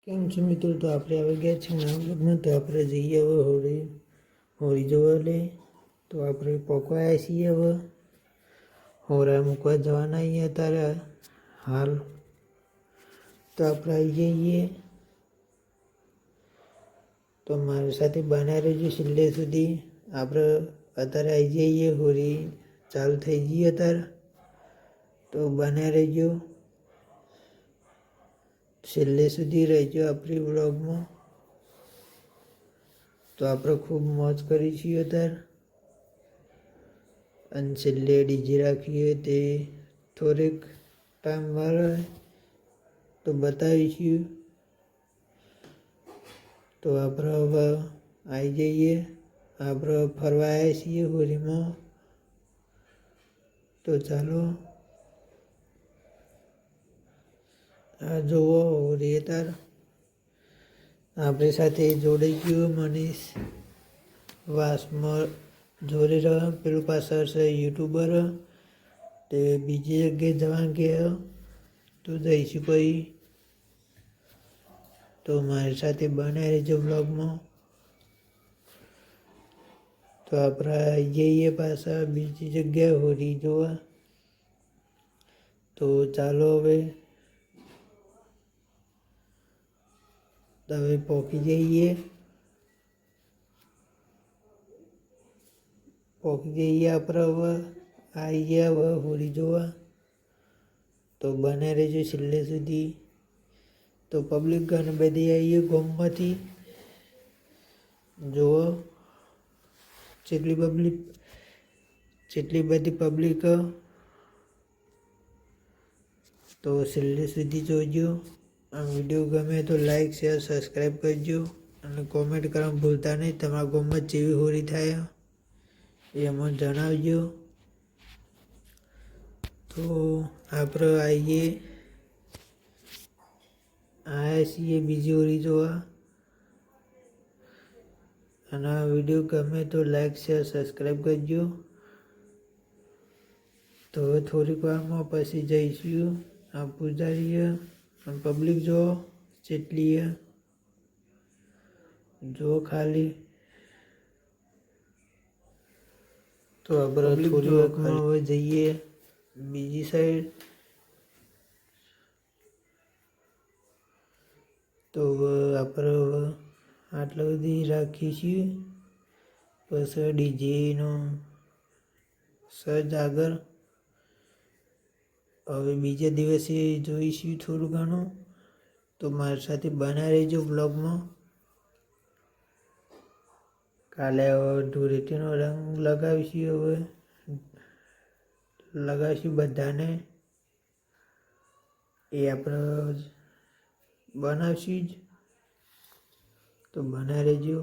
કેમ છો મિત્રો? તો આપણે આવી ગયા છે નવા બ્લોગમાં. તો આપણે જઈએ હવે હોળી જોવા લે. તો આપણે પકવાયા છીએ હવે હોરા મૂકવા જવાના અહીંયા અત્યારે હાલ. તો આપણે આવી જઈએ. તો મારી સાથે બના રહેજો છેલ્લે સુધી. આપણે અત્યારે આવી જઈએ, હોળી ચાલુ થઈ જઈએ અત્યારે. તો બના રહેજો, છેલ્લે સુધી રહેજો આપણી વ્લોગમાં. તો આપણે ખૂબ મોજ કરી છીએ અત્યારે. અને છેલ્લે ડીજે રાખીએ તે થોડીક ટાઈમ વાળે તો બતાવીશું. તો આપણે હવે આવી જઈએ. આપણે ફરવા આવ્યા છીએ હોળીમાં. તો ચાલો આ જુઓ હોળી અત્યારે આપણી સાથે જોડાઈ ગયો મનીષ વાસમાં જોડે રહ્યો. પેલું પાછળ છે યુટ્યુબર, તે બીજી જગ્યાએ જવા ગયા. તો જઈશું પછી. તો મારી સાથે બનાવી રહેજો બ્લોગમાં. તો આપણે આવી જઈએ પાછા બીજી જગ્યાએ હોળી જોવા. તો ચાલો હવે પહોંચી જઈએ. આપણે હવે આવી ગયા હવે હોળી જોવા. તો બને રહેજો છેલ્લે સુધી. તો પબ્લિક ઘણી બધી આવીએ ગામમાંથી. જુઓ જેટલી બધી પબ્લિક. તો છેલ્લે સુધી જોજો. આ વિડીયો ગમે તો લાઈક શેર સબસ્ક્રાઈબ કરજો. અને કોમેન્ટ કરવાનું ભૂલતા નહીં. તમારા ગામમાં જેવી હોળી થાય એ અમને જણાવજો. તો આપણે આવ્યા છીએ બીજી હોળી જોવા. અને આ વિડીયો ગમે તો લાઈક શેર સબસ્ક્રાઈબ કરજો. તો હવે થોડીક વારમાં પછી જઈશું આ પૂજારીએ. અને પબ્લિક જો જેટલી જો ખાલી. તો આપણે થોડી વારમાં હવે જઈએ બીજી સાઈડ. તો આપણે હવે આટલા બધી રાખીએ છીએ. પછી ડીજેનો સજ આગળ. હવે બીજા દિવસે જોઈશું થોડું ઘણું. તો મારી સાથે બના રહેજો બ્લોગમાં. કાલે હવે ધૂળેટીનો રંગ લગાવીશું. હવે લગાવીશું બધાને. એ આપણે બનાવશું જ. તો બના રહેજો.